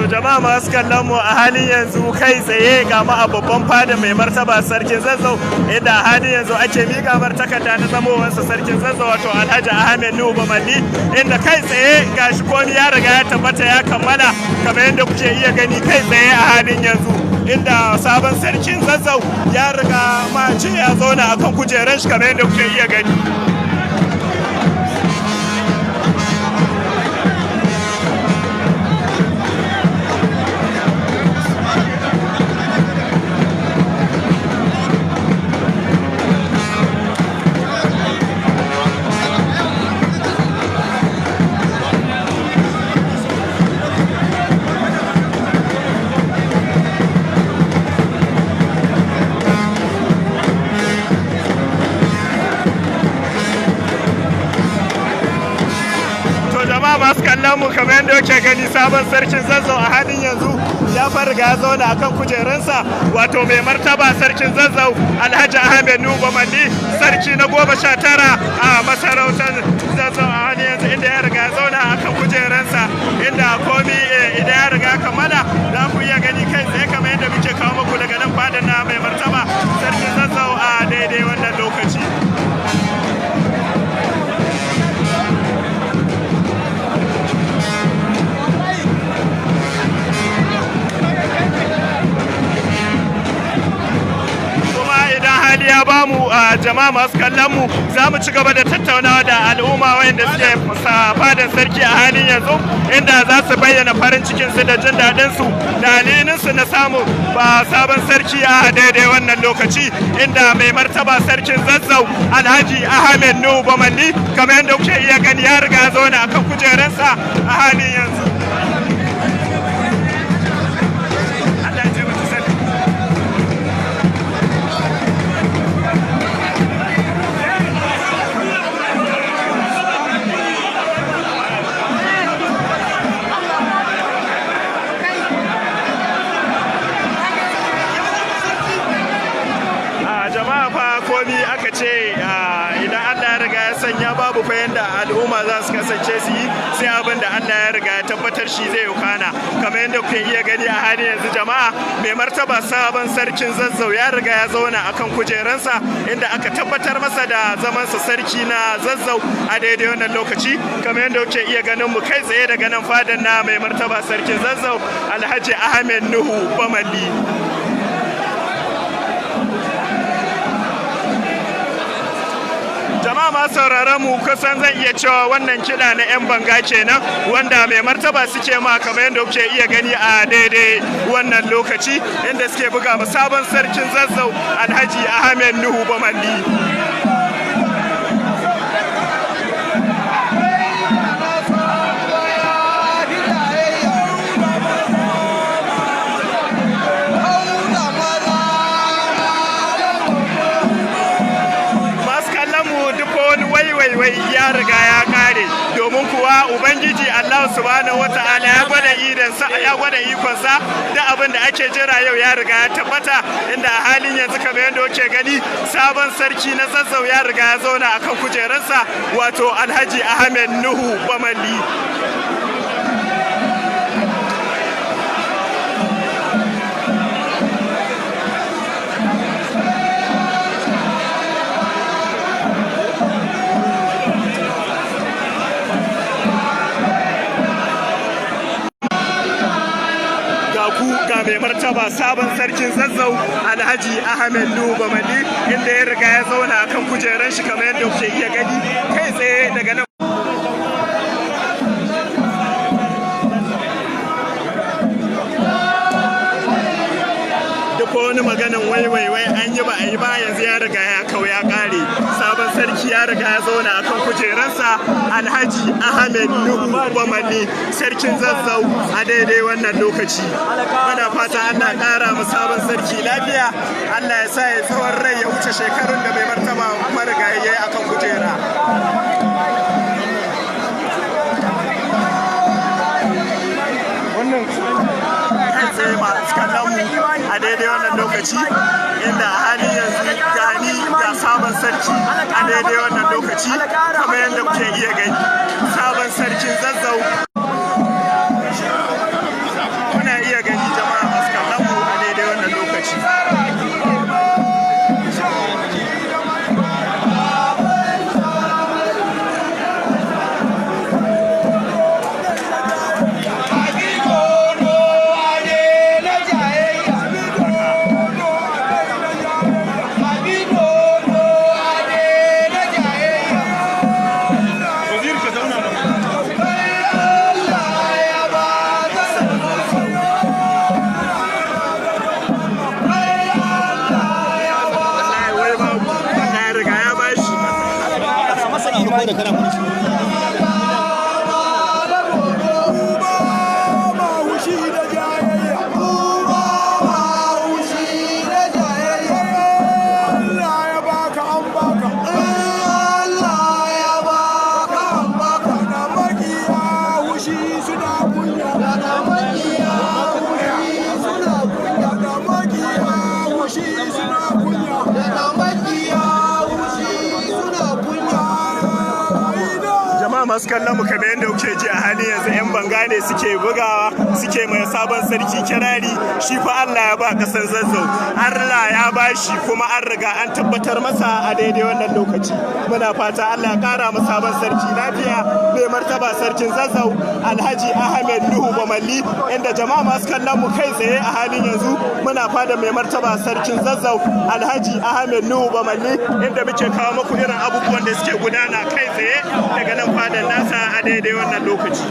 jama'a masu kallon mu a halin yanzu kai tsaye ga mu a babban fada mai martaba sarkin Zazzau, inda a halin yanzu ake miƙa mar takarda na zamowarsa sarkin Zazzau wato Alhaji Ahmed Nuhu Bamalli, inda kai tsaye gashi komai ya riga ya tabbata ya kammala kamar yadda kuke iya gani kai tsaye a halin yanzu, inda sabon sarkin Zazzau ya riga ma ce ya zauna akan kujerar shi kamar yadda kuke iya gani. Masu kallon mu kamar yadda yake gani sabon sarkin Zazzau a halin yanzu ya farga ya zauna akan kujerunsa, wato mai martaba sarkin Zazzau Alhaji Ahmed Nuhu Bamalli, sarki na 19 a masarautar Zazzau a halin yanzu, inda ya riga ya zauna akan kujerunsa, inda komi idan ya riga kammala za ku iya gani kai tsaye kamar yadda muke kawo muku daga nan fadar na mai martaba sarkin Zazzau a daidai wannan lokaci. Ya ba mu jama'a masu kallon mu za mu ci gaba da tattaunawa da al'umma wayanda suke fadar sarki a halin yanzu, inda za su bayyana farin cikin su da jin daɗin su da halinin su na samu ba sabon sarki a daidai wannan lokaci, inda mai martaba sarkin Zazzau Alhaji Ahmed Nuhu Bamalli kamar yadda kuke iya gani ya riga zauna akan kujerarsa a halin yanzu. Idan Allah ya riga ya sanya babu fa yanda al'umma za su kasance su yi sai abin da Allah ya riga ya tabbatar shi zai yukana, kamar yadda kuke iya gani a halin yanzu jama'a mai martaba sabon sarkin Zazzau ya riga ya zauna akan kujeransa, inda aka tabbatar masa da zamansa sarki na Zazzau a daidai wannan lokaci, kamar yadda kuke iya ganin mu kai tsaye daga nan fadan na mai martaba sarkin Zazzau Alhaji Ahmed Nuhu Bamalli. Jama'a masu sauraron mu kusan zan iya cewa wannan kiɗa na 'yan banga kenan wanda mai martaba suke ma kamar yadda kuke iya gani a daidai wannan lokaci, inda suke buga ma sabon sarkin Zazzau Alhaji Ahmed Nuhu Bamalli. Wai ya riga ya kare, domin kuwa ubangiji Allah subhanahu wata'ala ya gwada idansa, ya gwada ikonsa da abin da ake jira yau ya riga ya tabbata, inda a halin yanzu kamar yadda kuke gani sabon sarki na Zazzau ya riga ya zauna akan kujerarsa wato Alhaji Ahmed Nuhu Bamalli. Ga mai martaba sabon sarkin Zazzau Alhaji Ahmed Nuhu Bamalli, inda ya riga ya zauna akan kujerar shi kamar yadda kuke iya gani kai tsaye daga nan. Duk wani maganan wai an yi ba a yi ba yanzu ya riga ya kau ya kare, sabon sarki ya riga ya zauna akan kujerarsa Alhaji Ahmed Nuhu Bamalli sarkin Zazzau a daidai wannan lokaci. Muna fata Allah ƙara mu sabon sarki lafiya, Allah ya sa ya tsawon rai ya wuce shekarun da mai martaba marigayi ya yi akan kujera. Wannan kai tsaye masu kallon mu a daidai wannan lokaci, inda a halin yanzu gani ga sabon sarki a daidai wannan lokaci kamar yadda kuke iya gani sabon sarkin Zazzau kallon mu kamar yadda kuke ji a halin yanzu yan banga ne suke bugawa suke mai sabon sarki kirari shi fa Allah ya ba kasar Zazzau Allah ya ba shi kuma an riga an tabbatar masa a daidai wannan lokaci muna fata Allah ya kara masa sabon sarki lafiya mai martaba sarkin Zazzau Alhaji Ahmed Nuhu Bamalli inda jama'a masu kallon mu kai tsaye a halin yanzu muna fada mai martaba sarkin Zazzau Alhaji Ahmed Nuhu Bamalli inda muke kawo muku irin abubuwan da suke gudana kai tsaye daga nan fadan nasa a daidai wannan lokaci.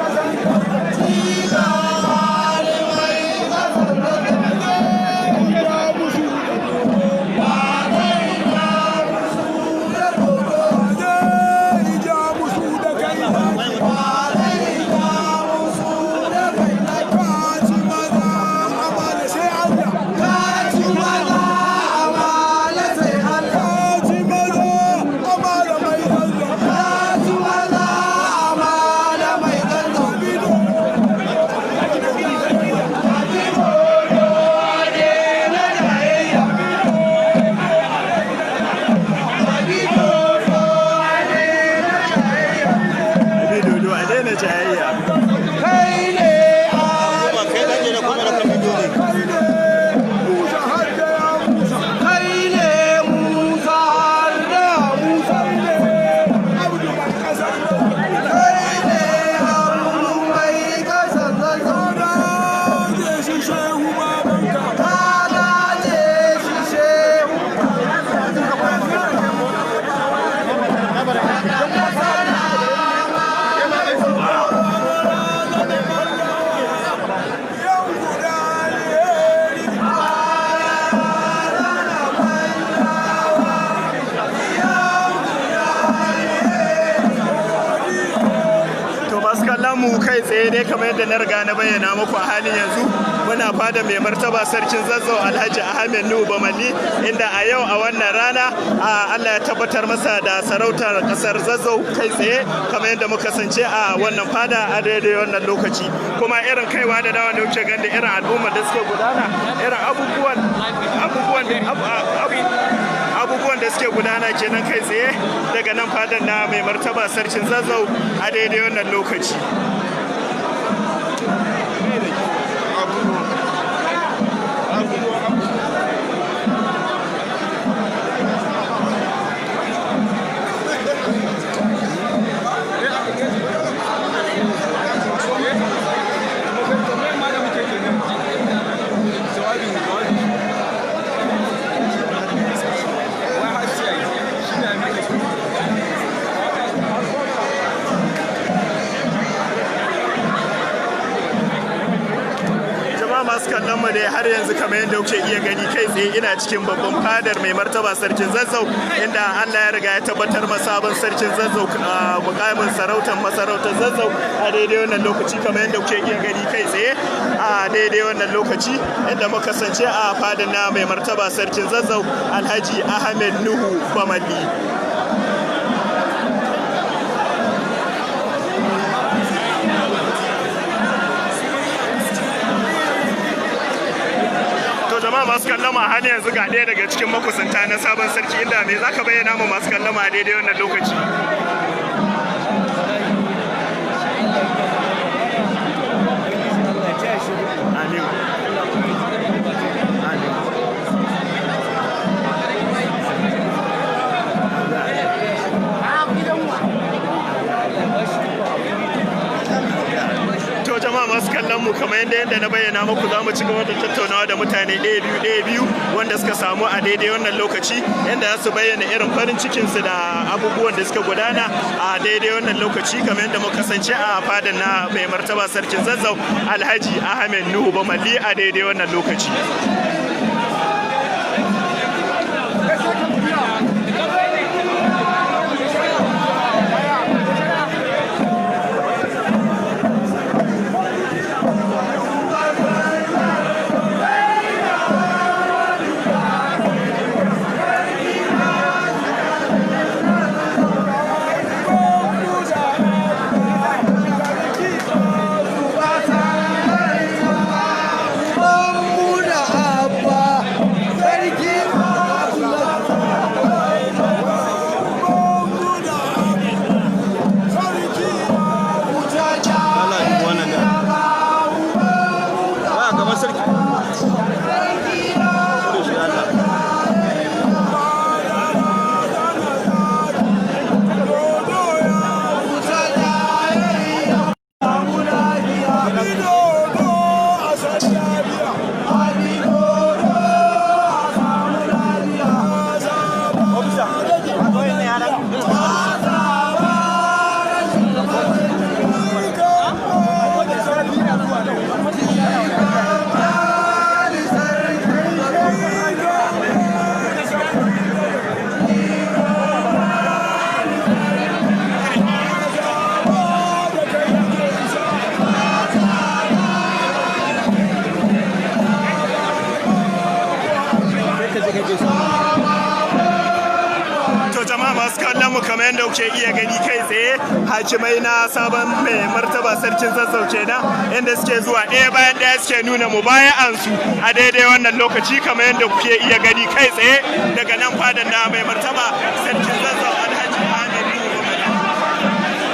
mu kai tsaye dai kamar yadda na riga na bayyana muku a halin yanzu muna fada mai martaba sarkin Zazzau Alhaji Ahmed Nuhu Bamalli inda a yau a wannan rana Allah ya tabbatar masa da sarautar kasar Zazzau kai tsaye kamar yadda muka kasance a wannan fada a daidai wannan lokaci kuma irin kaiwa da dawa da wuce ganda irin al'umma da suke gudana irin abubuwan da suke gudana kenan kai tsaye daga nan fadan na mai martaba sarkin Zazzau a daidai wannan lokaci. masu kallon mu dai har yanzu kamar yadda kuke iya gani kai tsaye ina cikin babban fadar mai martaba sarkin Zazzau inda Allah ya riga ya tabbatar ma sabon sarkin Zazzau mukamin sarautar masarautar Zazzau a daidai wannan lokaci kamar yadda kuke iya gani kai tsaye a daidai wannan lokaci inda muka kasance a fadar na mai martaba sarkin Zazzau Alhaji Ahmed Nuhu Bamalli. masu kallama hali yanzu ga ɗaya daga cikin makusanta na sabon sarki inda me za ka bayyana mu masu kallama a daidai wannan lokaci. masu kallon mu kamar yadda na bayyana muku za mu ci gaba da tattaunawa da mutane ɗaya biyu wanda suka samu a daidai wannan lokaci yadda za su bayyana irin farin cikinsu da abubuwan da suka gudana a daidai wannan lokaci kamar yadda muka kasance a fadan na mai martaba sarkin Zazzau Alhaji Ahmed Nuhu Bamalli a daidai wannan lokaci. To jama'a masu kallon mu kamar yadda kuke iya gani kai tsaye hakimai na sabon mai martaba sarkin Zazzau kenan inda suke zuwa ɗaya bayan ɗaya suke nuna mubaya'ansu a daidai wannan lokaci kamar yadda kuke iya gani kai tsaye daga nan fadan na mai martaba sarkin Zazzau Alhaji Ahmed Nuhu Bamalli.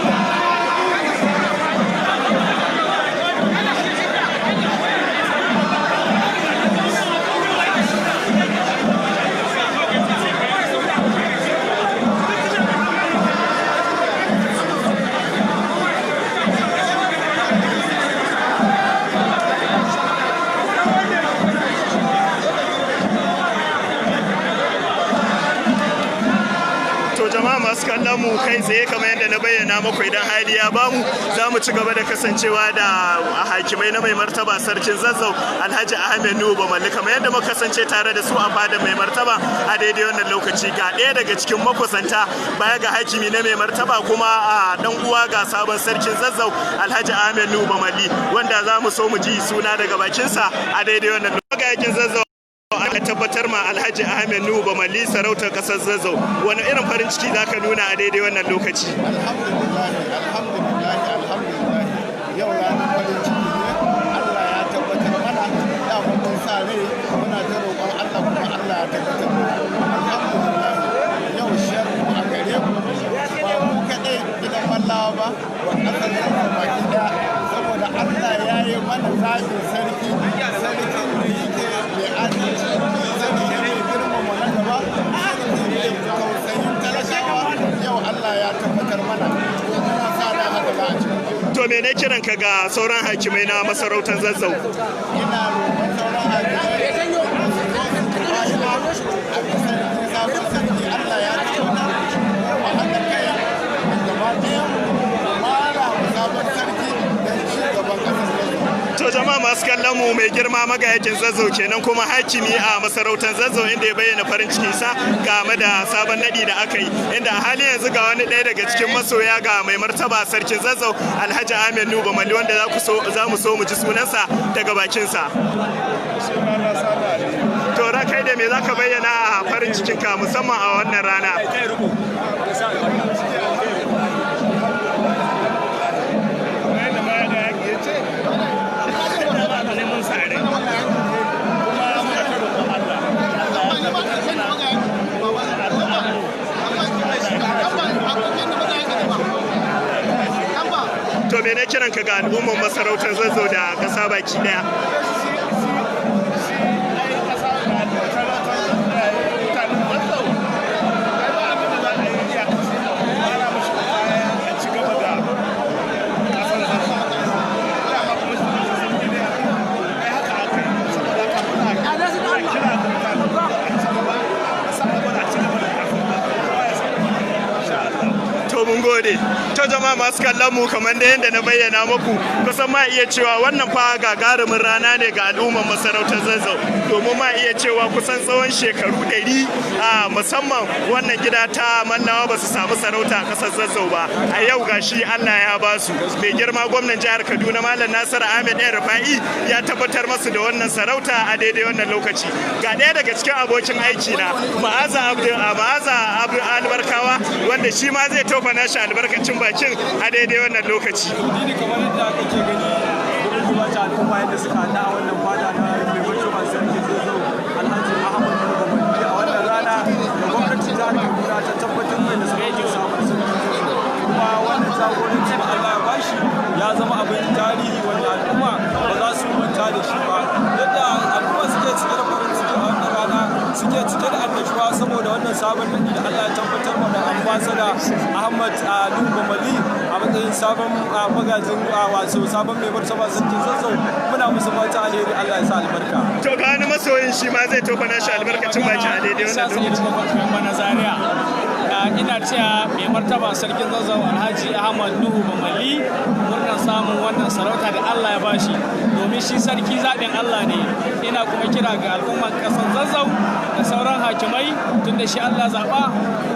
Jama'a masu kallon mu kai tsaye kamar yadda na bayyana muku idan hali ya bamu za mu ci gaba da kasancewa da hakimai na mai martaba sarkin Zazzau Alhaji Ahmed Nuhu Bamalli kamar yadda muka kasance tare da su a fadar mai martaba a daidai wannan lokaci ga ɗaya daga cikin makusanta baya ga hakimi na mai martaba kuma a dan uwa ga sabon sarkin Zazzau Alhaji Ahmed Nuhu Bamalli wanda za mu so mu ji suna daga bakinsa a daidai wannan lokacin Zazzau aka tabbatar ma Alhaji Ahmed Nuhu Bamalli sarautar kasar Zazzau wani irin farin ciki zaka nuna a daidai wannan lokaci? Alhamdulillah yau ranar farin ciki ne Allah ya tabbatar mana da mun sa rai muna ta roƙon Allah kuma Allah ya tabbatar alhamdulillah yau sharru a gare mu ba mu kaɗai gidan mallawa ba wa ƙasar Zazzau baki ɗaya saboda Allah ya yi mana zaɓin sarkin da yake mai adalci sani ne mai girmama na gaba sani ne tausayin talakawa yau Allah ya tabbatar mana muna sa ran haka za a ci. To me ne kiran ka ga sauran hakimai na masarautar Zazzau? Ina roƙon sauran hakimai a kasar sabon sarki Allah ya tabbatar kuma haɗa kai gaba ɗaya mara sabon sarki don ci gaban ƙasar Zazzau. To jama'a masu kallon mu mai girma magayakin Zazzau kenan kuma hakimi a masarautar Zazzau inda ya bayyana farin cikin sa game da sabon nadi da aka yi inda a halin yanzu ga wani ɗaya daga cikin masoya ga mai martaba sarkin Zazzau Alhaji Ahmed Nuhu Bamalli wanda za mu so mu ji sunansa daga bakin sa. To kai da me zaka bayyana a farin cikin ka musamman a wannan rana? To me ne kiran ka ga al'ummar masarautar Zazzau da ƙasa baki ɗaya? Mun gode. To jama'a masu kallon mu kamar da yadda na bayyana muku kusan ma iya cewa wannan fa gagarumin rana ne ga al'ummar masarautar Zazzau domin ma iya cewa kusan tsawon shekaru 100 a musamman wannan gida ta Mallawa ba su samu sarauta a kasar Zazzau ba a yau gashi Allah ya ba su mai girma gwamnan jihar Kaduna Malam Nasiru Ahmed Rufai ya tabbatar masu da wannan sarauta a daidai wannan lokaci ga ɗaya daga cikin abokin aiki na Ma'aza Abdul Albarkawa wanda shi ma zai tofa nashi albarkacin bakin a daidai wannan lokaci. Ni kamar yadda kake gani kuma ta al'umma yadda suka hada a wannan fada na mai martaba sarki Zazzau Alhaji Ahmed Nuhu Bamalli a wannan rana da gwamnatin jihar Kaduna ta tabbatar da sarki sabon sarki kuma wannan jagoranci da Allah ya bashi ya zama abin tarihi wanda al'umma ba za su manta da shi ba yadda al'umma suke cike da farin ciki a wannan rana suke cike da annashuwa saboda wannan sabon nadi da Allah ya tabbatar mana ambassador Ahmed Nuhu Bamalli a matsayin sabon magajin wato sabon mai martaba sarkin Zazzau muna musu fata alheri Allah ya sa albarka. To ga wani masoyin shi ma zai tofa nashi albarkacin baki a daidai wannan lokaci. Ina cewa mai martaba sarkin Zazzau Alhaji Ahmed Nuhu Bamalli murnar samun wannan sarauta da Allah ya bashi domin shi sarki zaɓin Allah ne. Ina kuma kira ga al'ummar ƙasar Zazzau da sauran hakimai tunda shi Allah zaɓa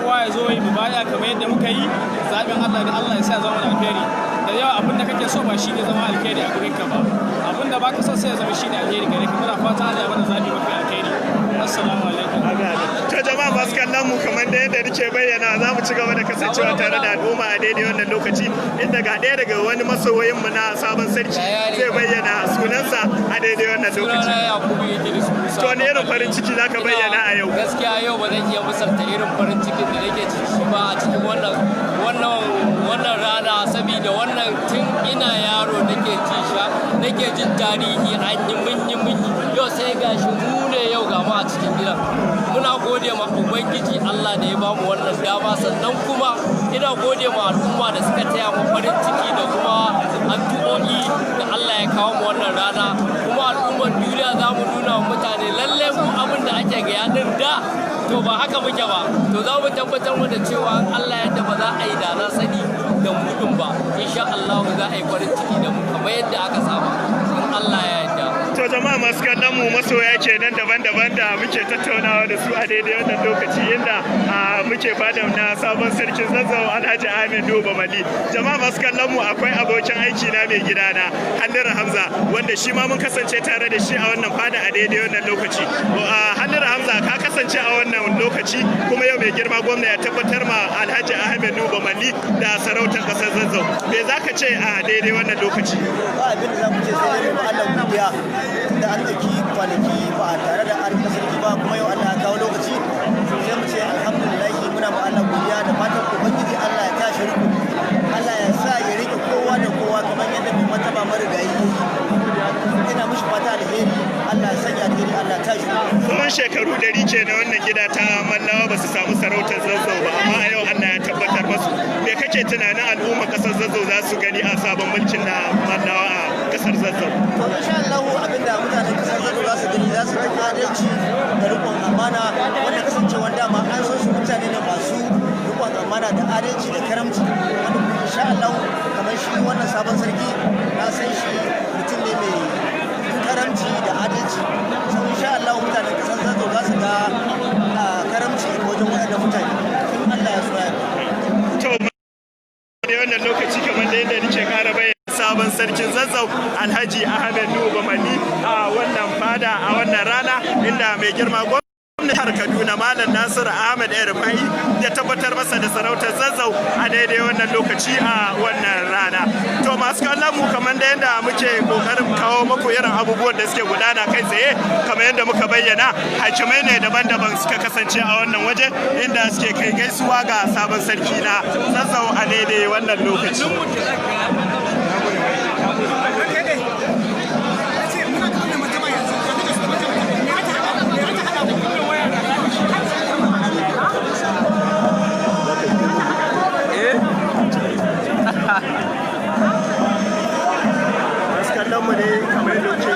kowa ya zo yi mubaya kamar yadda muka yi zaɓin Allah da Allah ya sa zama alheri da yawa abin da kake so ba shi ne zama alheri a gurin ka ba abin da baka so sai ya zama shi ne alheri gare ka muna fata Allah ya bada zaɓi mafi alheri. Assalamu alaikum. to jama'a masu kallon mu kamar da yadda nake bayyana za mu ci gaba da kasancewa tare da al'umma a daidai wannan lokaci inda ga ɗaya daga wani masoyin mu na sabon sarki zai bayyana sunansa a daidai wannan lokaci. To ne irin farin ciki zaka bayyana a yau? Gaskiya yau ba zan iya misalta irin farin cikin da nake ciki ba a cikin wannan rana, saboda wannan tun ina yaro nake jin tarihi an yi mun yau sai gashi mu ne yau ga mu a cikin gidan. Muna gode ma ubangiji Allah da ya bamu wannan dama, sannan kuma ina gode ma al'umma da suka taya mu farin ciki da kuma addu'o'i da Allah ya kawo mu wannan rana. Kuma al'ummar duniya za mu nuna wa mutane lalle mu abin da ake ga yadin da to ba haka muke ba, to za mu tabbatar da cewa Allah yadda ba za a yi da na sani da mudun ba, insha Allah za a yi farin ciki da mu kamar yadda aka saba in Allah ya yarda. To jama'a masu kallon mu masoya kenan daban-daban da muke tattaunawa da su a daidai wannan lokaci inda muke fada na sabon sarkin Zazzau Alhaji Ahmed Nuhu Bamalli. Jama'a masu kallon mu akwai abokin aiki na mai gidana Halliru Hamza wanda shi ma mun kasance tare da shi a wannan fada a daidai wannan lokaci. Halliru Hamza ka kasance a wannan lokaci kuma yau mai girma gwamna ya tabbatar ma Alhaji Ahmed Nuhu Bamalli da sarautar kasar Zazzau. Me zaka ce a daidai wannan lokaci? Ba abin da za mu ce sai dai mu Allah godiya da an ɗauki kwanaki ba tare da an sarki ba, kuma yau Allah ya kawo lokaci sai mu ce alhamdulillah muna ma Allah godiya da fatan ubangiji Allah ya tashi riko, Allah ya sa ya rike kowa da kowa kamar yadda mai mataba marigayi ina mishi fata alheri, Allah ya sanya alheri, Allah ya tashi riko. Tsawon shekaru 100 ke na wannan gida ta Mallawa ba su samu sarautar Zazzau ba, amma a yau Allah ya tabbatar masu. Me kake tunanin al'umma kasar Zazzau za su gani a sabon mulkin na Mallawa a kasar Zazzau? To insha Allah abinda mutanen kasar Zazzau za su gani za su ga adalci da riƙon amana, wanda kasancewar dama an san su mutane ne masu riƙon amana da adalci da karamci, wanda insha Allah kamar shi wannan sabon sarki na san shi mutum ne mai karamci da adalci, sau insha Allah mutanen kasar Zazzau za su ga karamci wajen waɗannan mutane in Allah ya so ya. To da wannan lokaci kamar da yadda nake kara bayyana sabon sarkin Zazzau Alhaji Ahmed Nuhu Bamalli a wannan fada a wannan rana inda mai girma gwamnati jihar Kaduna Malam Nasiru Ahmed Rufai ya tabbatar masa da sarautar Zazzau a daidai wannan lokaci a wannan rana. To masu kallon mu kamar da yadda muke kokarin kawo muku irin abubuwan da suke gudana kai tsaye kamar yadda muka bayyana, hakimai ne daban-daban suka kasance a wannan waje inda suke kai gaisuwa ga sabon sarki na Zazzau a daidai wannan lokaci. mu ne kamar da ke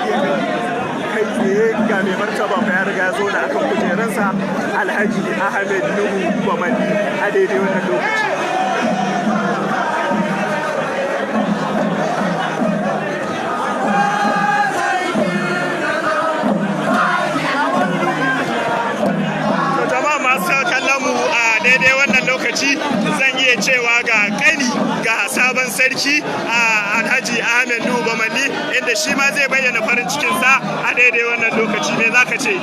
kai tsaye ga mai martaba ya riga zo da akan kujeransa Alhaji Ahmed Nuhu Bamalli a daidai wannan lokaci. Daidai wannan lokaci zan iya cewa ga kani ga sabon sarki a Alhaji Ahmed Nuhu Bamalli inda shi ma zai bayyana farin cikinsa a daidai wannan lokaci. Ne za ka ce?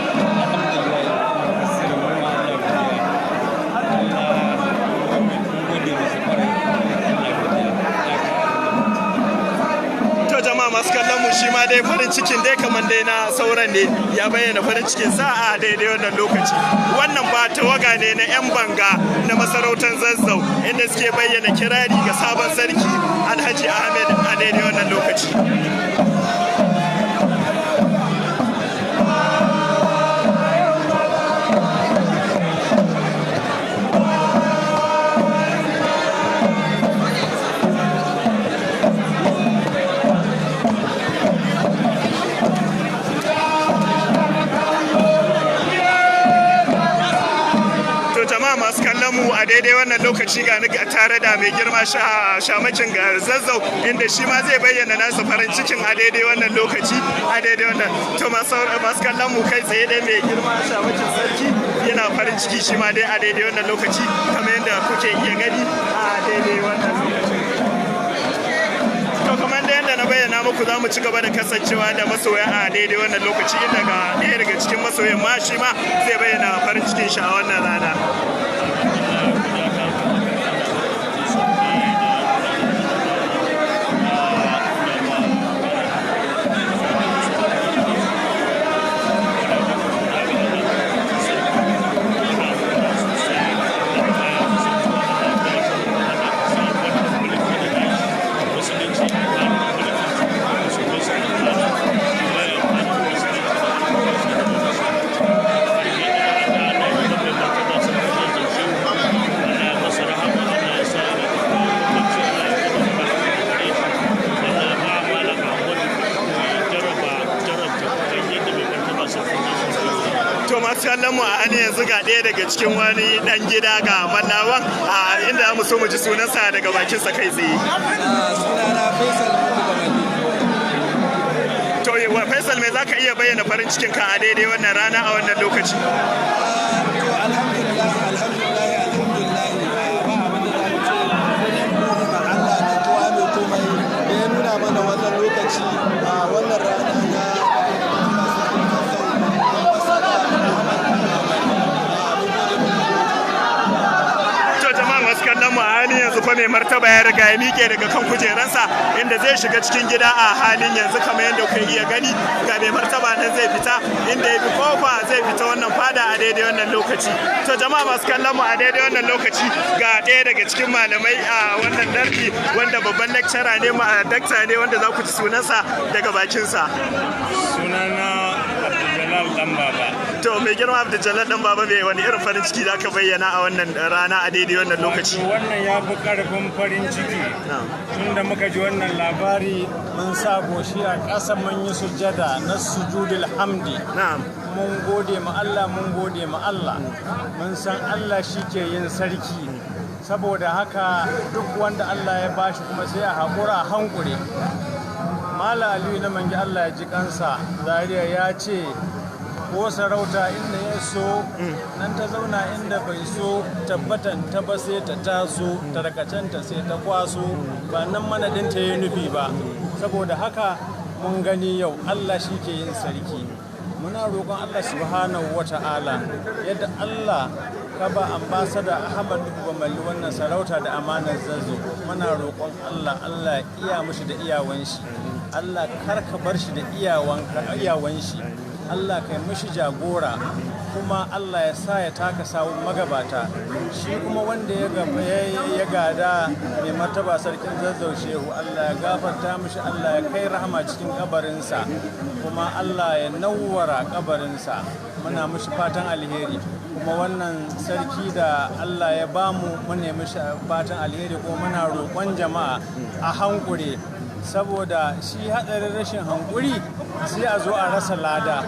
masu kallon mu shi ma dai farin cikin dai kamar dai na sauran ne ya bayyana farin cikin sa a daidai wannan lokaci. Wannan ba tawaga ne na 'yan banga na masarautar Zazzau inda suke bayyana kirari ga sabon sarki Alhaji Ahmed a daidai wannan lokaci. masu kallon mu a daidai wannan lokaci ga ni tare da mai girma shamakin ga Zazzau inda shi ma zai bayyana nasa farin cikin a daidai wannan lokaci a daidai wannan. To masu kallon mu kai tsaye dai mai girma shamakin sarki yana farin ciki shi ma dai a daidai wannan lokaci kamar yadda kuke iya gani a daidai wannan lokaci. To kamar da yadda na bayyana muku za mu ci gaba da kasancewa da masoya a daidai wannan lokaci inda ga ɗaya daga cikin masoyan ma shi ma zai bayyana farin cikin shi a wannan rana. kallon mu a hannun yanzu ga ɗaya daga cikin wani ɗan gida ga mallawan a inda mu so mu ji sunansa daga bakinsa kai tsaye. Sunana Faisal To Faisal me zaka iya bayyana farin cikin ka a daidai wannan rana a wannan lokaci? To alhamdulillah ba abin da za mu ce sai dai mu ma Allah da kowa mai komai da ya nuna mana wannan lokaci a wannan rana na mu a halin yanzu fa mai martaba ya riga ya miƙe daga kan kujeransa inda zai shiga cikin gida a halin yanzu kamar yadda kuka iya gani ga mai martaba nan zai fita inda ya bi kofa zai fita wannan fada a daidai wannan lokaci. To jama'a masu kallon mu a daidai wannan lokaci ga ɗaya daga cikin malamai a wannan darki wanda babban lecturer ne dakta ne wanda za ku ji sunansa daga bakinsa. Sunana Abdul Dan Baba. To mai girma Abdul Dan Baba mai wani irin farin ciki za ka bayyana a wannan rana a daidai wannan lokaci? Wannan ya fi karfin farin ciki tunda muka ji wannan labari mun sa goshi a ƙasa mun yi sujjada na sujudul hamdi. Mun gode ma Allah mun gode ma Allah mun san Allah shi ke yin sarki saboda haka duk wanda Allah ya bashi kuma sai a haƙura a hankure. Mala Aliyu na mangi Allah ya ji kansa Zaria ya ce ko sarauta inda ya so nan ta zauna inda bai so tabbatan ta ba sai ta taso tarkacenta sai ta kwaso ba nan manadin ta yi nufi ba saboda haka mun gani yau Allah shi ke yin sarki muna roƙon Allah subhanahu wata'ala yadda Allah ka ba ambasada Ahmad Bamalli wannan sarauta da amanar Zazzau muna roƙon Allah iya mushi da iyawan shi Allah kar ka bar shi da iyawan shi Allah kai mishi jagora kuma Allah ya sa ya taka sawun magabata shi kuma wanda ya gada mai martaba sarkin Zazzau Shehu Allah ya gafarta mishi Allah ya kai rahama cikin kabarinsa kuma Allah ya nawwara kabarinsa muna mishi fatan alheri kuma wannan sarki da Allah ya bamu mu ne mishi fatan alheri kuma muna roƙon jama'a a hankure saboda shi haɗarin rashin hankuri sai a zo a rasa lada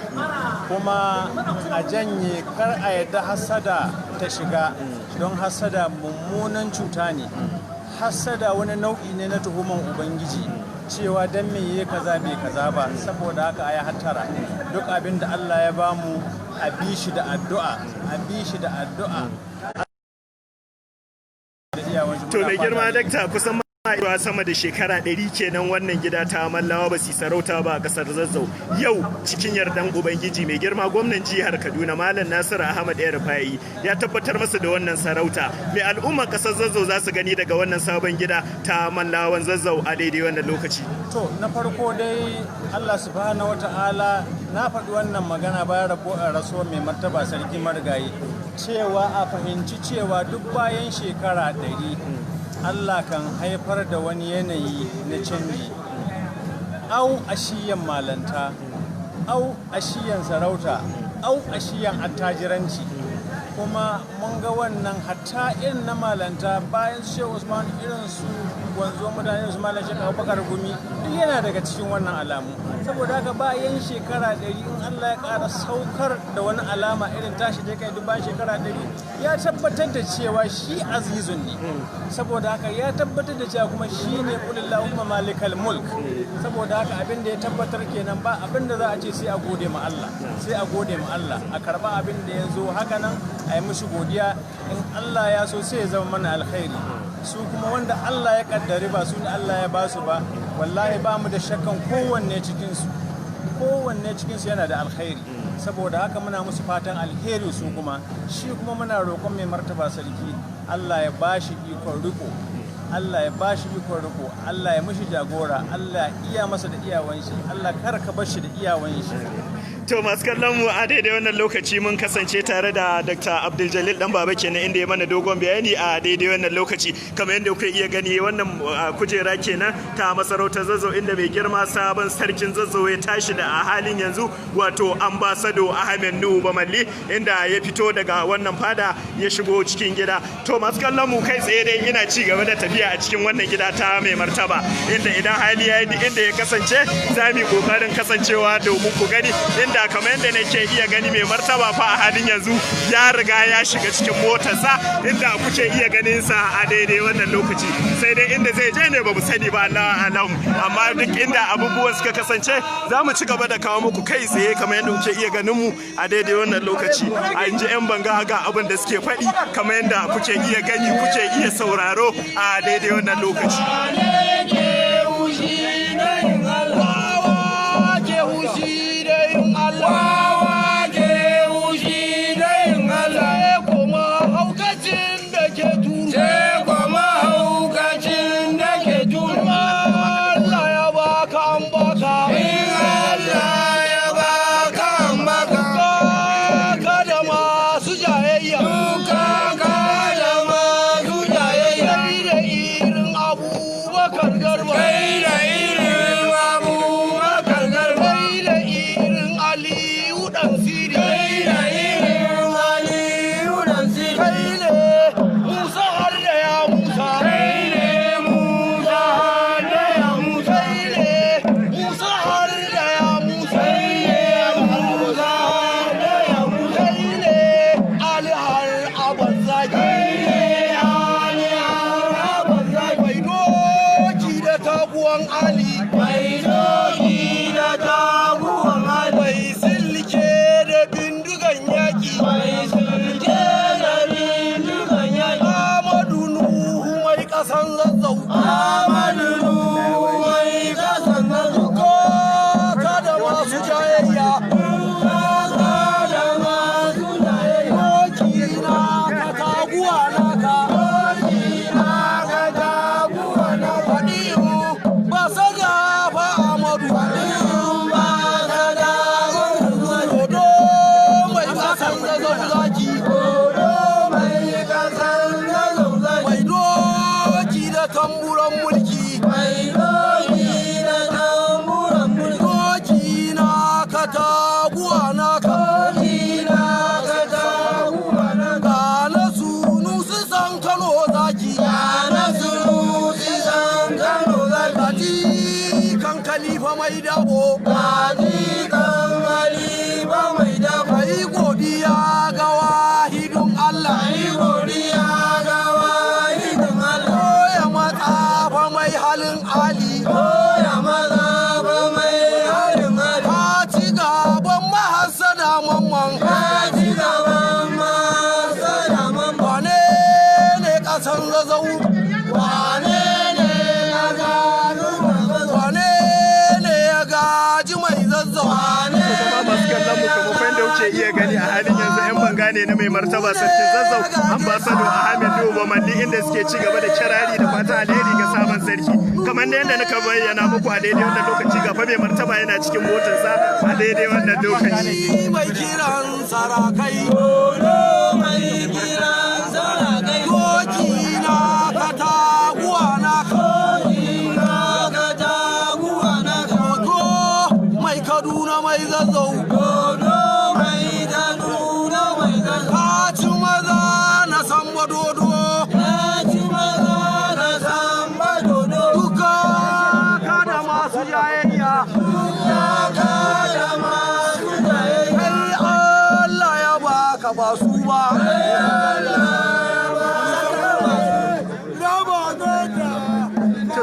kuma a janye kar a yadda hasada ta shiga don hasada mummunan cuta ne hasada wani nau'i ne na tuhuman ubangiji cewa don me yi kaza bai kaza ba saboda haka a yi hattara duk abin da Allah ya bamu a bi shi da addu'a to mai girma dakta kusan Aiwa sama da shekara 100 kenan wannan gida ta mallawa ba su sarauta ba a kasar Zazzau yau cikin yardan ubangiji mai girma gwamnan jihar Kaduna Malam Nasiru Ahmad Rufai ya tabbatar masa da wannan sarauta mai al'ummar kasar Zazzau za su gani daga wannan sabon gida ta mallawan Zazzau a daidai wannan lokaci. To na farko dai Allah subhanahu wata'ala na faɗi wannan magana bayan rasuwar mai martaba sarki marigayi cewa a fahimci cewa duk bayan shekara 100 Allah kan haifar da wani yanayi na canji au ashiyan malanta au ashiyan sarauta au ashiyan attajiranci kuma mun ga wannan hatta irin na malanta bayan su Shehu Usman irin su wanzo mutane su Malam Sheikh Abubakar Gumi duk yana daga cikin wannan alamu saboda haka bayan shekara 100 in Allah ya ƙara saukar da wani alama irin tashi da kai duk bayan shekara 100 ya tabbatar da cewa shi azizun ne saboda haka ya tabbatar da cewa kuma shi ne kulillahumma malikal mulk saboda haka abin da ya tabbatar kenan ba abin da za a ce sai a gode ma Allah a karba abin da ya zo haka nan a yi mishi godiya in Allah ya so sai ya zama mana alkhairi su kuma wanda Allah ya kaddari ba su ne Allah ya ba su ba, wallahi ba mu da shakkan kowanne cikinsu yana da alkhairi. Saboda haka muna musu fatan alheri su kuma, shi kuma muna roƙon mai martaba sarki Allah ya bashi ikon riko, Allah ya bashi ikon riko, Allah ya mishi jagora, Allah ya iya masa da iyawan shi, Allah kar ka bar shi da iyawan shi. To masu kallon mu a daidai wannan lokaci mun kasance tare da Dr. Abdul Jalil dan baba kenan inda ya mana dogon bayani a daidai wannan lokaci, kamar yadda kuka iya gani wannan kujera kenan ta masarautar Zazzau inda mai girma sabon sarkin Zazzau ya tashi da a halin yanzu wato ambassador Ahmed Nuhu Bamalli, inda ya fito daga wannan fada ya shigo cikin gida. To masu kallon mu kai tsaye dai ina ci gaba da tafiya a cikin wannan gida ta mai martaba, inda idan hali ya yi inda ya kasance za mu yi kokarin kasancewa domin ku gani, inda kamar yadda nake iya gani mai martaba fa a halin yanzu ya riga ya shiga cikin motarsa, inda kuke iya ganin sa a daidai wannan lokaci, sai dai inda zai je ne ba mu sani ba, Allah alam. Amma duk inda abubuwan suka kasance za mu ci gaba da kawo muku kai tsaye kamar yadda kuke iya ganin mu a daidai wannan lokaci. An ji 'yan banga ga abin da suke faɗi kamar yadda kuke iya gani kuke iya sauraro a daidai wannan lokaci. iya gani a halin yanzu 'yan banga ne na mai martaba sarkin Zazzau ambassador Ahmed Nuhu Bamalli, inda suke ci gaba da kirari da fata alheri ga sabon sarki. Kamar da yadda na bayyana muku a daidai wannan lokaci ga fa mai martaba yana cikin motarsa a daidai wannan lokaci. Mai kiran sarakai, mai kiran sarakai, doki na ka taguwa na mai Kaduna mai Zazzau.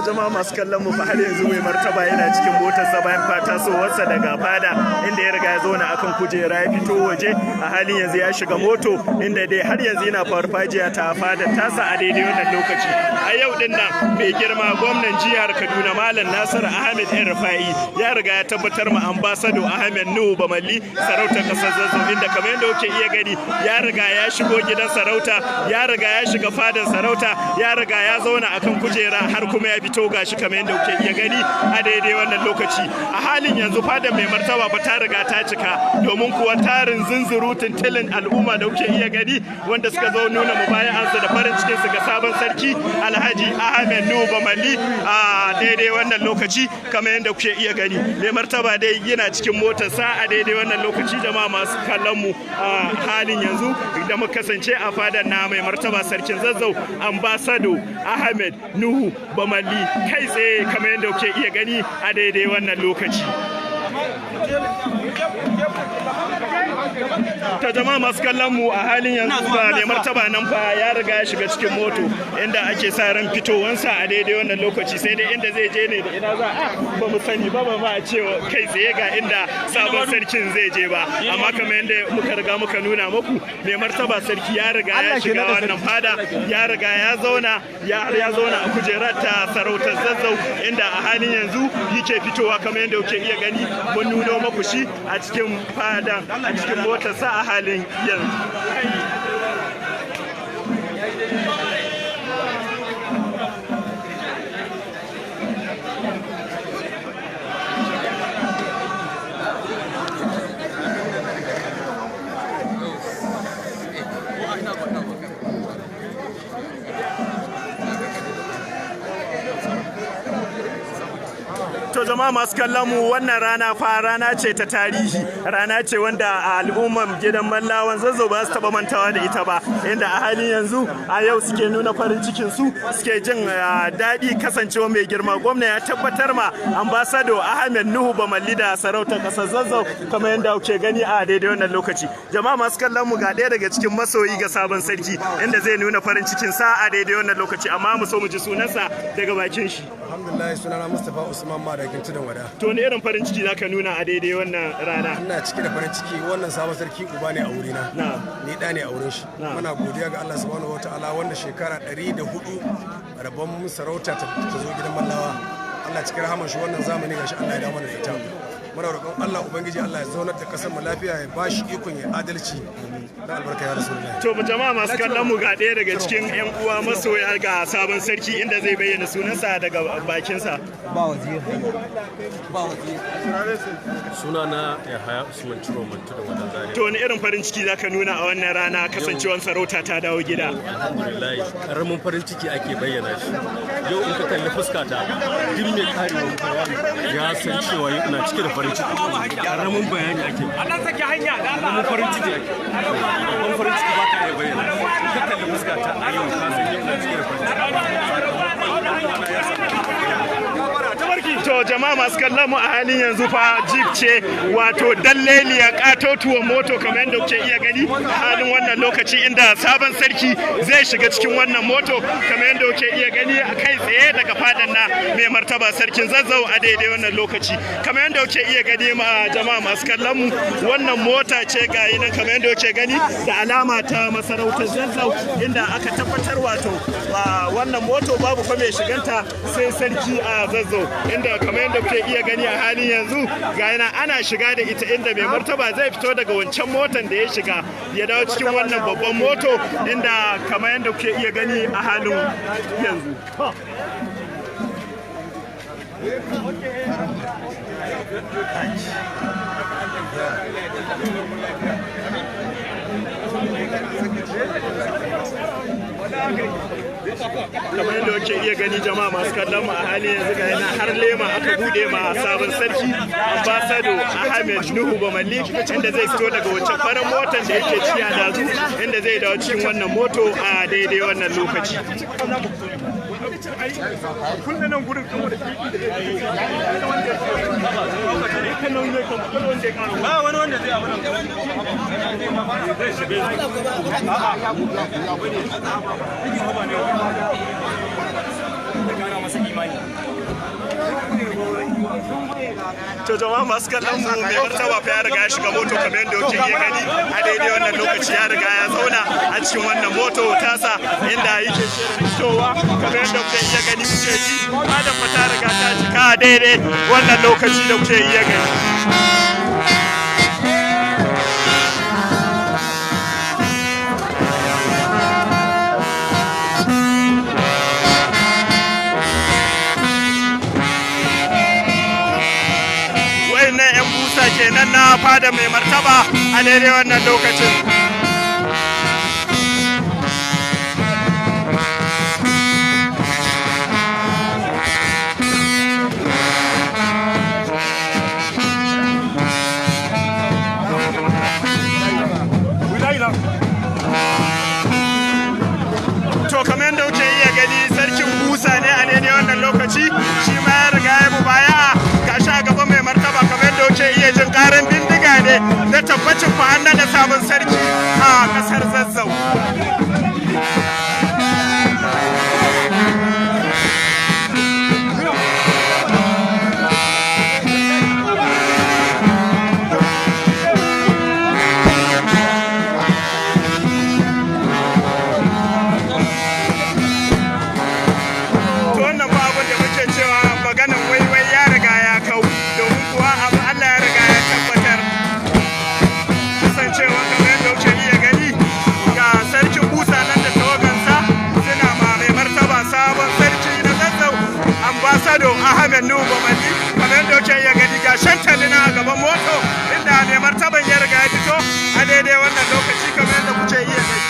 Jama'a masu kallon mu fa har yanzu mai martaba yana cikin motarsa bayan tasowarsa daga fada inda ya riga ya zauna akan kujera ya fito waje a halin yanzu ya shiga moto inda dai har yanzu yana farfajiya ta fada tasa a daidai wannan lokaci. A yau din nan mai girma gwamnan jihar Kaduna Malam Nasiru Ahmed El-Rufai ya riga ya tabbatar ma ambassador Ahmed Nuhu Bamalli sarautar kasar Zazzau inda kamar yadda kuke iya gani ya riga ya shigo gidan sarauta, ya riga ya shiga fadan sarauta, ya riga ya zauna akan kujera har kuma ya fito gashi kamar yadda kuke iya gani a daidai wannan lokaci. A halin yanzu fadan mai martaba ba ta riga ta cika domin kuwa tarin zunzurutun tilin al'umma da kuke iya gani wanda suka zo nuna mubayansu da farin cikin su ga sabon sarki Alhaji Ahmed Nuhu Bamalli a daidai wannan lokaci kamar yadda kuke iya gani. Mai martaba dai yana cikin motarsa a daidai wannan lokaci jama'a masu kallon mu a halin yanzu da muka kasance a fadar na mai martaba sarkin Zazzau ambassador Ahmed Nuhu Bamalli kai tsaye kamar yadda kuke iya gani a daidai wannan lokaci. Ta jama'a masu kallon mu a halin yanzu ba mai martaba nan fa ya riga ya shiga cikin moto inda ake sa ran fitowansa a daidai wannan lokaci sai dai inda zai je ne da ina za a ba mu sani ba ba a ce kai tsaye ga inda sabon sarkin zai je ba amma kamar yadda muka riga muka nuna muku mai martaba sarki ya riga ya shiga wannan fada ya riga ya zauna a kujerar ta sarautar Zazzau inda a halin yanzu yake fitowa kamar yadda kuke iya gani mun nuno muku shi a cikin fadan a cikin motarsa a halin yanzu. To jama'a masu kallon mu wannan rana fa rana ce ta tarihi, rana ce wanda al'umman gidan Mallawan Zazzau ba su taba mantawa da ita ba inda a halin yanzu a yau suke nuna farin cikin su suke jin daɗi kasancewa mai girma gwamna ya tabbatar ma ambassador Ahmed Nuhu Bamalli da sarautar ƙasar Zazzau kamar yadda kuke gani a daidai wannan lokaci. Jama'a masu kallon mu ga ɗaya daga cikin masoyi ga sabon sarki inda zai nuna farin cikin sa a daidai wannan lokaci amma mu so mu ji sunansa daga bakin shi. Alhamdulillah sunana Mustapha Usman Madakin Tudun Wada. To ne irin farin ciki zaka nuna a daidai wannan rana? Ina cike da farin ciki wannan sabon sarki uba ne a wurina. Ni da ne a wurin shi. Muna godiya ga Allah subhanahu wataala wanda shekara 104 rabon sarauta ta zo gidan Mallawa. Allah cikin rahaman shi wannan zamani gashi Allah ya dawo mana da ita. Muna roƙon Allah ubangiji Allah ya zaunar da kasar mu lafiya ya bashi ikon ya adalci. Da albarka ya Rasulullahi. To jama'a masu kallon mu ga ɗaya daga cikin ƴan uwa masoya ga sabon sarki inda zai bayyana sunansa daga bakinsa. Ba wazir. Ba wazir. Sunana Yahaya Usman Ciro Mantu da wadan Zaria. To wani irin farin ciki zaka nuna a wannan rana kasancewar sarauta ta dawo gida? Alhamdulillah karamin farin ciki ake bayyana shi. Yau in ka kalli fuskata duk mai karewa bayani ya san cewa ina cike da farin ciki. Karamin bayani ake. A nan sake hanya da Allah. Karamin farin ciki ake. Babban farin ciki ba ta iya bayyana. Ka kalli fuskata a yau ka san ina cike da farin ciki. To jama'a masu kallon mu a halin yanzu fa jeep ce wato dalleliya katotuwan moto kamar yadda kuke iya gani a halin wannan lokaci inda sabon sarki zai shiga cikin wannan moto kamar yadda kuke iya gani a kai tsaye daga fadan na mai martaba sarkin Zazzau a daidai wannan lokaci kamar yadda kuke iya gani ma jama'a masu kallon mu wannan mota ce ga yi nan kamar yadda kuke gani da alama ta masarautar Zazzau inda aka tabbatar wato wannan moto babu fa mai shiganta sai sarki a Zazzau inda kamar yadda kuke iya gani a halin yanzu ga yana ana shiga da ita inda mai martaba zai fito daga wancan motan da ya shiga ya dawo cikin wannan babban moto inda kamar yadda kuke iya gani a halin yanzu. Kamar yadda kuke iya gani jama'a masu kallon mu a halin yanzu ga yana har lema aka bude ma sabon sarki ambassador Ahmed Nuhu Bamalli inda zai fito daga wancan farin motar da yake ciya dazu inda zai dawo cikin wannan moto a daidai wannan lokaci. Kullum gurin kuma da ba wani wanda zai abu nan to jama'a masu kallon mu mai martaba fa ya riga ya shiga moto kamar yadda kuke iya gani a daidai wannan lokaci ya riga ya zauna a cikin wannan moto tasa inda yake shirin fitowa kamar yadda kuke iya gani kuke ji malam fa ta riga ta cika a daidai wannan lokaci da kuke iya gani. Kenan na fada mai martaba a daidai wannan lokacin. To kamar yadda kuke iya gani sarkin busa ne a daidai wannan lokaci shi ma ya riga ya mubaya ga sha gaban mai martaba kamar yadda kuke iya jin karin bindiga ne na tabbacin fa da sabon sarki a kasar Zazzau. Ahmed Nuhu Bamalli kamar yadda kuke iya gani ga shantalina a gaban moto inda mai martaban ya riga ya fito a daidai wannan lokaci kamar yadda kuke iya gani.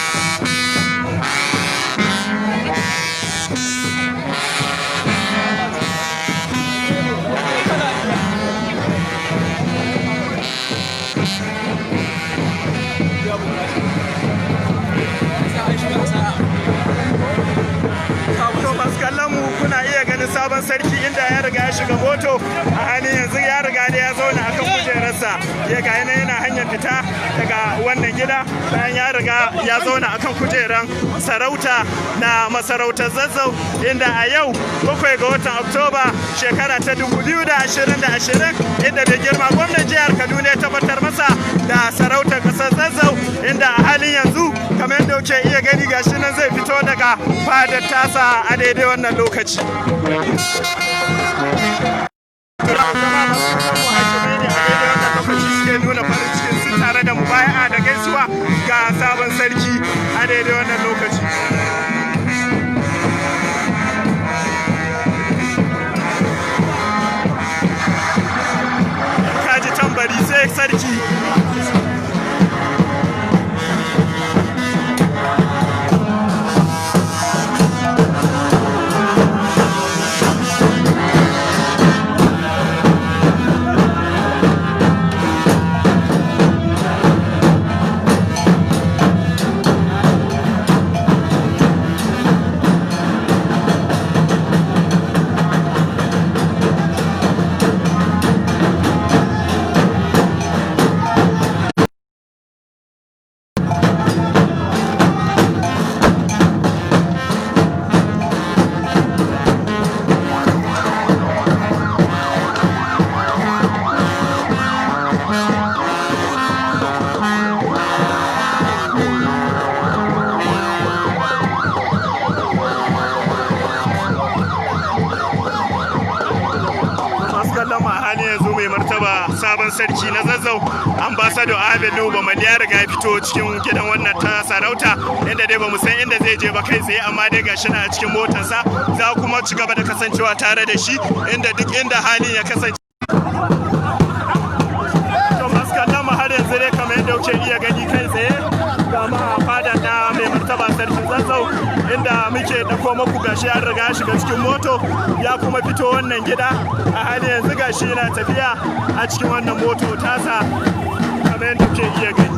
Sabon sarki inda ya riga ya shiga moto a halin yanzu ya riga da ya zauna akan kujerarsa ya ga yana hanyar fita daga wannan gida bayan ya riga ya zauna akan kujeran sarauta na masarautar Zazzau inda a yau 7 ga watan Oktoba shekara ta 2020 inda da girma gwamnan jihar Kaduna ya tabbatar masa da sarautar kasar Zazzau inda a halin yanzu kamar yadda kuke iya gani gashi nan zai fito daga fadar tasa a daidai wannan lokaci. Suke nuna farin cikin su tare da mubaya'a da gaisuwa ga sabon sarki a daidai wannan lokaci. Kaji tambari sai sarki. Sabon sarki na Zazzau ambassador Ahmed Nuhu Bamalli ya riga ya fito cikin gidan wannan ta sarauta inda dai bamu san inda zai je ba kai tsaye amma dai gashi na cikin motarsa za kuma ci gaba da kasancewa tare da shi inda duk inda halin ya kasance. To masu kallon mu har yanzu dai kamar yadda kuke iya gani kai tsaye ga ma fadar na mai martaba sarkin Zazzau inda muke dako maku gashi an riga shiga cikin moto ya kuma fito wannan gida a hali yanzu gashi yana tafiya a cikin wannan moto tasa kamar yadda kuke iya gani.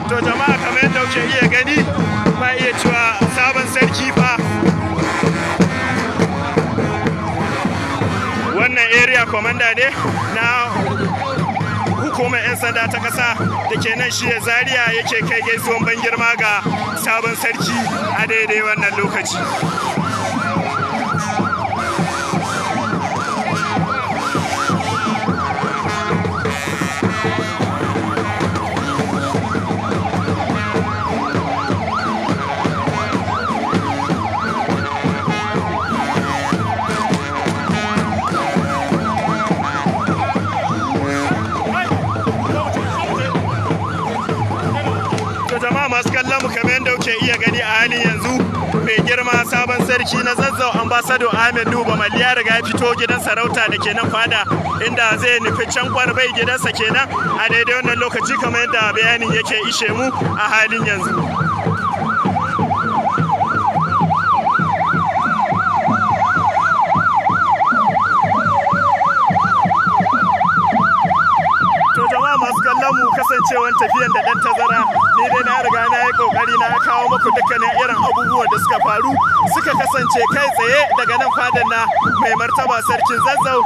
To jama'a kamar yadda kuke iya gani ba iya cewa sabon sarki fa wannan area commander ne na hukumar 'yan sanda ta ƙasa da ke nan shi Zaria yake kai gaisuwan ban girma ga sabon sarki a daidai wannan lokaci. Masu kallon mu kamar yadda kuke iya gani a halin yanzu mai girma sabon sarki na Zazzau ambassador Ahmed Nuhu Bamalli ya riga ya fito gidan sarauta da ke nan fada inda zai nufi can Kwarbai gidansa kenan a daidai wannan lokaci kamar yadda bayanin yake ishe mu a halin yanzu. mu kasancewan tafiyan da dan tazara ni dai na riga na yi kokari na kawo muku dukkanin irin abubuwan da suka faru suka kasance kai tsaye daga nan fadan na mai martaba sarkin Zazzau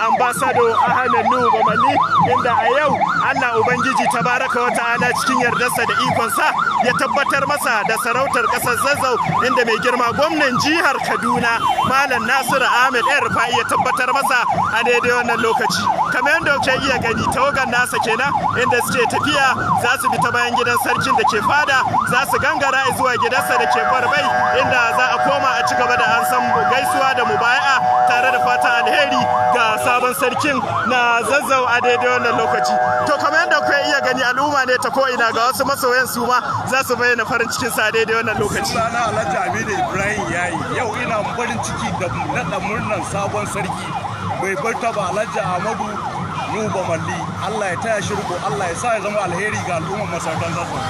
ambassador Ahmed Nuhu Bamalli inda a yau Allah ubangiji tabaraka wa ta'ala cikin yardarsa da ikonsa ya tabbatar masa da sarautar kasar Zazzau inda mai girma gwamnan jihar Kaduna Malam Nasiru Ahmed Rufai ya tabbatar masa a daidai wannan lokaci kamar yadda kuke iya gani tawagan nasa kenan inda suke tafiya za su bi ta bayan gidan sarkin da ke fada za su gangara zuwa gidansa da ke Kwarbai inda za a koma a ci gaba da an san gaisuwa da mubaya'a tare da fatan alheri ga sabon sarkin na Zazzau a daidai wannan lokaci. To kamar yadda kuke iya gani al'umma ne ta ko'ina ga wasu masoyan su ma za su bayyana farin cikin sa a daidai wannan lokaci. Sunana Alhaji Aminu Ibrahim yayi yau ina farin ciki da naɗa murnan sabon sarki bai bartaba Alhaji Ahmadu Nuhu Bamalli. Allah ya taya shi riko, Allah ya sa ya zama alheri ga al'ummar masarautar Zazzau.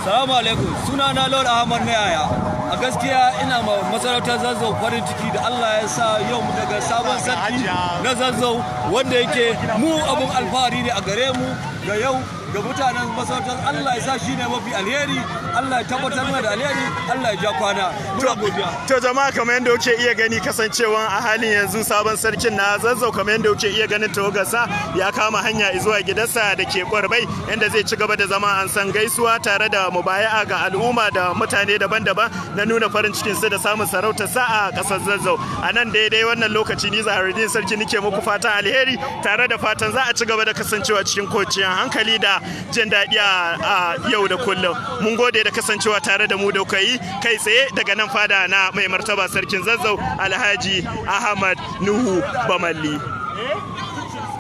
Salamu alaikum, sunana Lord Ahmad Mayaya. A gaskiya ina ma masarautar Zazzau farin ciki da Allah ya sa yau daga sabon sarki na Zazzau wanda yake mu abun alfahari ne a gare mu ga yau ga mutanen masarautar. Allah ya sa shi ne mafi alheri, Allah ya tabbatar mana da alheri, Allah ya ja kwana. Muna godiya. To jama'a kamar yadda kuke iya gani kasancewa a halin yanzu sabon sarkin na Zazzau kamar yadda kuke iya ganin tawagarsa ya kama hanya zuwa gidansa da ke Kwarbai inda zai ci gaba da zama an san gaisuwa tare da mubaya'a ga al'umma da mutane daban-daban na nuna farin cikin su da samun sarautar sa a kasar Zazzau. A nan daidai wannan lokaci ni Zaharuddin sarki nake muku fatan alheri tare da fatan za a ci gaba da kasancewa cikin kwanciyar hankali da jin daɗi a yau da kullum. Mun gode da kasancewa tare da mu da kai kai tsaye daga nan fada na mai martaba sarkin Zazzau Alhaji Ahmad Nuhu Bamalli.